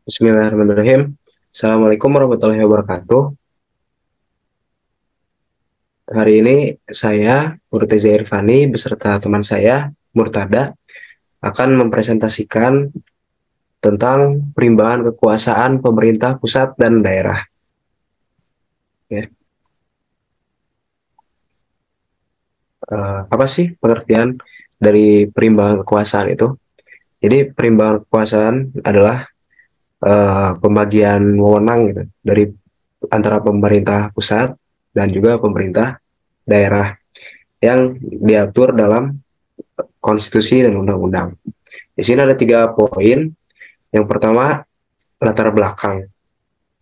Bismillahirrahmanirrahim. Assalamualaikum warahmatullahi wabarakatuh. Hari ini saya, Murteza Irfani, beserta teman saya, Murtada, akan mempresentasikan tentang perimbangan kekuasaan pemerintah pusat dan daerah. Ya. Apa sih pengertian dari perimbangan kekuasaan itu? Jadi perimbangan kekuasaan adalah pembagian wewenang gitu, dari antara pemerintah pusat dan juga pemerintah daerah yang diatur dalam konstitusi dan undang-undang. Di sini ada 3 poin. Yang pertama, latar belakang.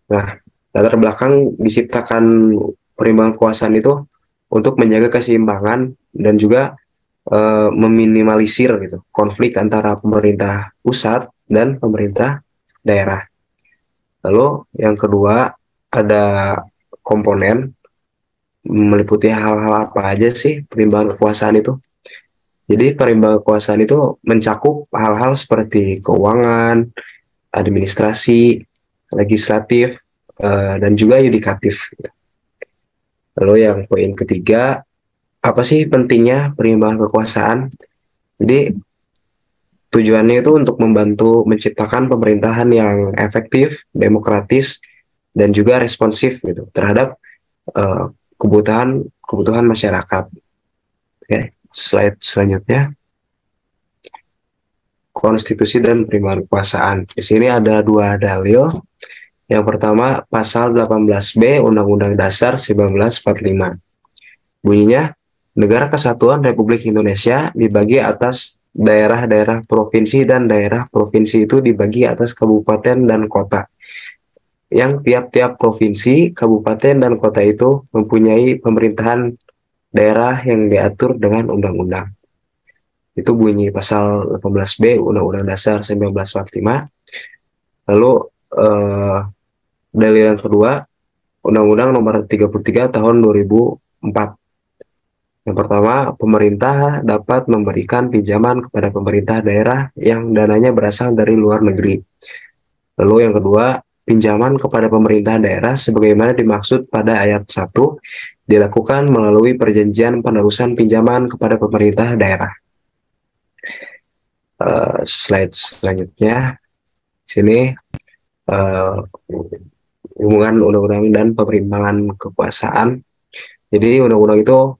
Nah, latar belakang diciptakan perimbangan kekuasaan itu untuk menjaga keseimbangan dan juga meminimalisir gitu konflik antara pemerintah pusat dan pemerintah daerah. Lalu yang kedua, ada komponen meliputi hal-hal apa aja sih perimbangan kekuasaan itu. Jadi perimbangan kekuasaan itu mencakup hal-hal seperti keuangan, administrasi, legislatif, dan juga yudikatif. Lalu yang poin ketiga, apa sih pentingnya perimbangan kekuasaan? Jadi tujuannya itu untuk membantu menciptakan pemerintahan yang efektif, demokratis, dan juga responsif gitu terhadap kebutuhan kebutuhan masyarakat. Oke, slide selanjutnya. Konstitusi dan perimbangan kekuasaan. Di sini ada 2 dalil. Yang pertama, pasal 18B Undang-Undang Dasar 1945. Bunyinya, Negara Kesatuan Republik Indonesia dibagi atas daerah-daerah provinsi dan daerah provinsi itu dibagi atas kabupaten dan kota. Yang tiap-tiap provinsi, kabupaten, dan kota itu mempunyai pemerintahan daerah yang diatur dengan undang-undang. Itu bunyi pasal 18B Undang-Undang Dasar 1945. Lalu dalil yang kedua, Undang-Undang Nomor 33 Tahun 2004. Yang pertama, pemerintah dapat memberikan pinjaman kepada pemerintah daerah yang dananya berasal dari luar negeri. Lalu yang kedua, pinjaman kepada pemerintah daerah sebagaimana dimaksud pada ayat 1 dilakukan melalui perjanjian penerusan pinjaman kepada pemerintah daerah. Slide selanjutnya, sini hubungan undang-undang dan perimbangan kekuasaan. Jadi undang-undang itu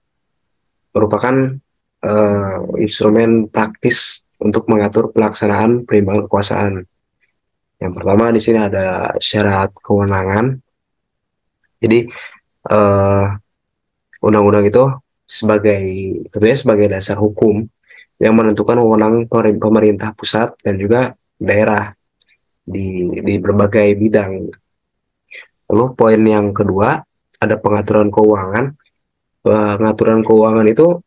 merupakan instrumen praktis untuk mengatur pelaksanaan perimbangan kekuasaan. Yang pertama di sini ada syarat kewenangan. Jadi undang-undang itu tentunya sebagai dasar hukum yang menentukan wewenang pemerintah pusat dan juga daerah di berbagai bidang. Lalu poin yang kedua, ada pengaturan keuangan. Pengaturan keuangan itu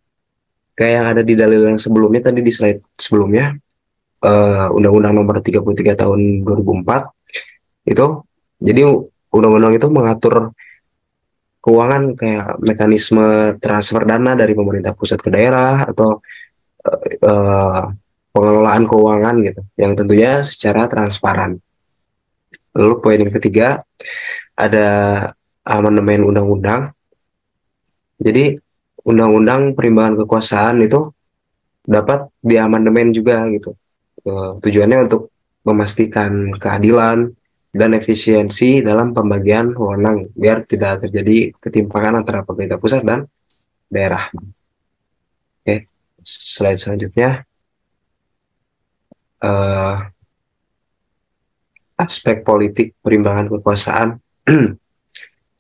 kayak yang ada di dalil yang sebelumnya, tadi di slide sebelumnya, Undang-Undang Nomor 33 Tahun 2004 itu. Jadi undang-undang itu mengatur keuangan kayak mekanisme transfer dana dari pemerintah pusat ke daerah atau eh, pengelolaan keuangan gitu, yang tentunya secara transparan. Lalu poin yang ketiga, ada amandemen undang-undang. Jadi undang-undang perimbangan kekuasaan itu dapat diamandemen juga gitu. Tujuannya untuk memastikan keadilan dan efisiensi dalam pembagian wewenang biar tidak terjadi ketimpangan antara pemerintah pusat dan daerah. Oke, slide selanjutnya, eh, aspek politik perimbangan kekuasaan.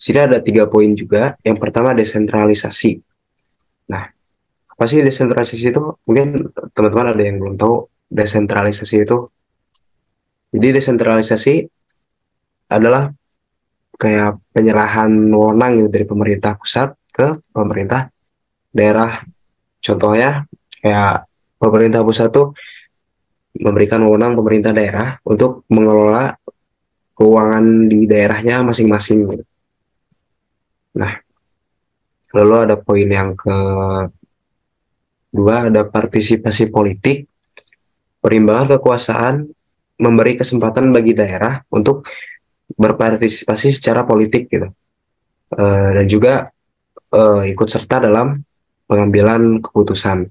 Sini ada 3 poin juga. Yang pertama, desentralisasi. Nah, apa sih desentralisasi itu? Mungkin teman-teman ada yang belum tahu desentralisasi itu. Jadi desentralisasi adalah kayak penyerahan wewenang gitu dari pemerintah pusat ke pemerintah daerah. Contohnya kayak pemerintah pusat tuh memberikan wewenang pemerintah daerah untuk mengelola keuangan di daerahnya masing-masing gitu. Nah, lalu ada poin yang kedua, ada partisipasi politik. Perimbangan kekuasaan memberi kesempatan bagi daerah untuk berpartisipasi secara politik gitu. Dan juga ikut serta dalam pengambilan keputusan.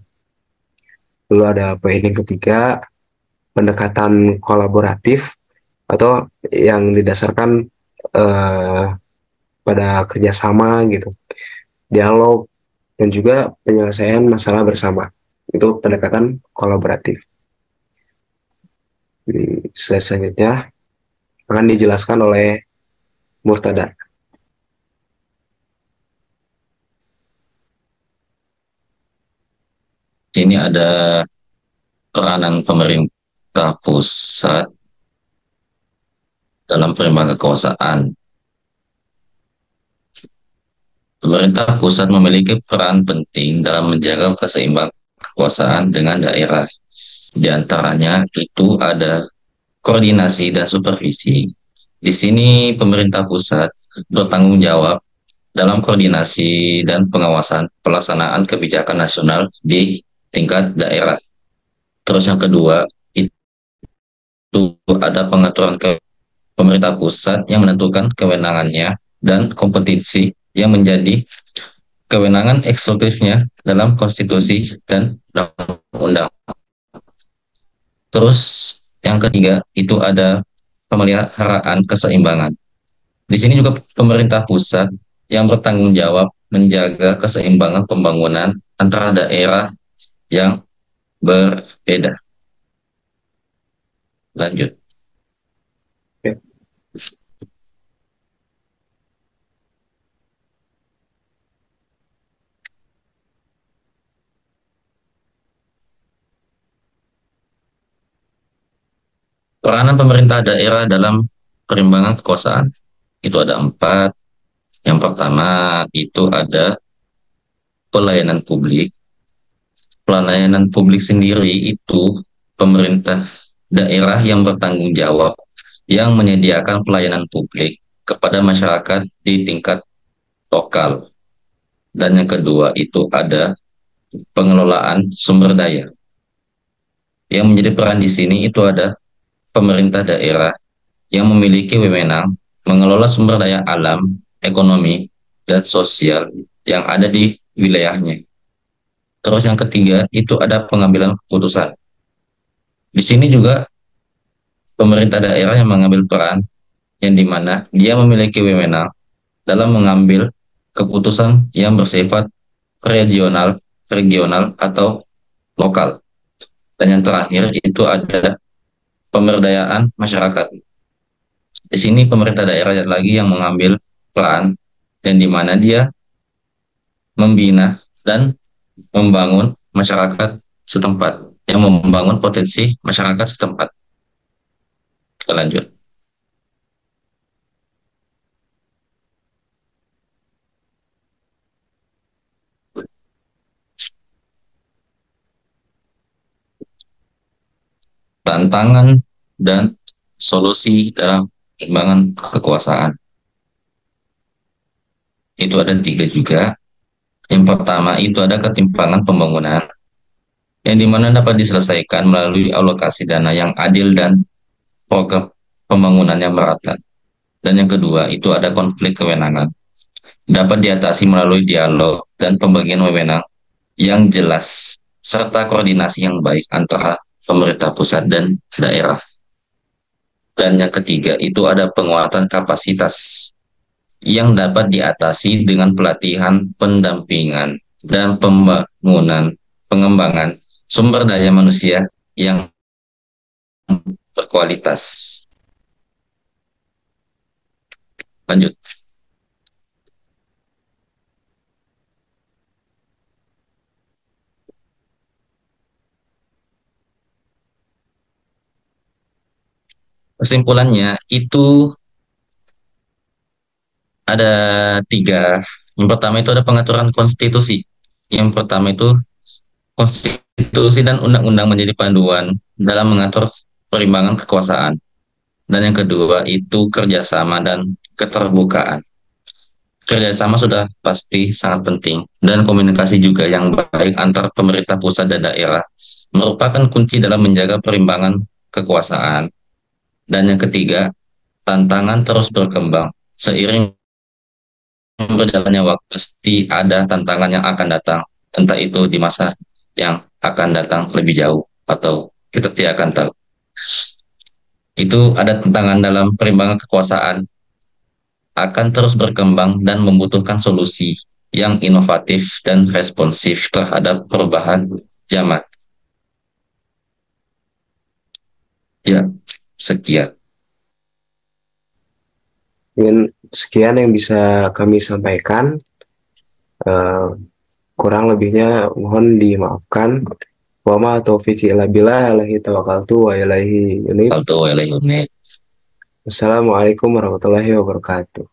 Lalu ada poin yang ketiga, pendekatan kolaboratif atau yang didasarkan eh, pada kerjasama gitu, dialog, dan juga penyelesaian masalah bersama. Itu pendekatan kolaboratif. Di slide selanjutnya akan dijelaskan oleh Murtada. Ini ada peranan pemerintah pusat dalam perimbangan kekuasaan. Pemerintah pusat memiliki peran penting dalam menjaga keseimbangan kekuasaan dengan daerah. Di antaranya itu ada koordinasi dan supervisi. Di sini pemerintah pusat bertanggung jawab dalam koordinasi dan pengawasan pelaksanaan kebijakan nasional di tingkat daerah. Terus yang kedua, itu ada pengaturan ke pemerintah pusat yang menentukan kewenangannya dan kompetensi yang menjadi kewenangan eksekutifnya dalam konstitusi dan undang-undang. Terus yang ketiga itu ada pemeliharaan keseimbangan. Di sini juga pemerintah pusat yang bertanggung jawab menjaga keseimbangan pembangunan antara daerah yang berbeda. Lanjut. Peranan pemerintah daerah dalam perimbangan kekuasaan itu ada 4. Yang pertama itu ada pelayanan publik. Pelayanan publik sendiri itu pemerintah daerah yang bertanggung jawab yang menyediakan pelayanan publik kepada masyarakat di tingkat lokal. Dan yang kedua itu ada pengelolaan sumber daya. Yang menjadi peran di sini itu ada pemerintah daerah yang memiliki wewenang mengelola sumber daya alam, ekonomi, dan sosial yang ada di wilayahnya. Terus yang ketiga itu ada pengambilan keputusan. Di sini juga pemerintah daerah yang mengambil peran yang dimana dia memiliki wewenang dalam mengambil keputusan yang bersifat regional, regional atau lokal. Dan yang terakhir itu ada pemberdayaan masyarakat. Di sini pemerintah daerah lagi yang mengambil peran yang dimana dia membina dan membangun masyarakat setempat, yang membangun potensi masyarakat setempat. Kita lanjut. Tantangan dan solusi dalam pengembangan kekuasaan. Itu ada 3 juga. Yang pertama itu ada ketimpangan pembangunan, yang dimana dapat diselesaikan melalui alokasi dana yang adil dan program pembangunan yang merata. Dan yang kedua itu ada konflik kewenangan, dapat diatasi melalui dialog dan pembagian wewenang yang jelas, serta koordinasi yang baik antara pemerintah pusat dan daerah. Dan yang ketiga itu ada penguatan kapasitas yang dapat diatasi dengan pelatihan, pendampingan, dan pengembangan sumber daya manusia yang berkualitas. Lanjut. Kesimpulannya itu ada 3. Yang pertama itu ada pengaturan konstitusi. Yang pertama itu konstitusi dan undang-undang menjadi panduan dalam mengatur perimbangan kekuasaan. Dan yang kedua itu kerjasama dan keterbukaan. Kerjasama sudah pasti sangat penting, dan komunikasi juga yang baik antar pemerintah pusat dan daerah merupakan kunci dalam menjaga perimbangan kekuasaan. Dan yang ketiga, tantangan terus berkembang. Seiring berjalannya waktu, pasti ada tantangan yang akan datang. Entah itu di masa yang akan datang lebih jauh, atau kita tidak akan tahu. Itu ada tantangan dalam perimbangan kekuasaan, akan terus berkembang dan membutuhkan solusi yang inovatif dan responsif terhadap perubahan zaman. Ya, sekian. Mungkin sekian yang bisa kami sampaikan. Eh, Kurang lebihnya mohon dimaafkan. Wa ma taufiqi illa billah, alaihi tawakkaltu wa ilaihi unib. Kalau itu, Wassalamualaikum warahmatullahi wabarakatuh.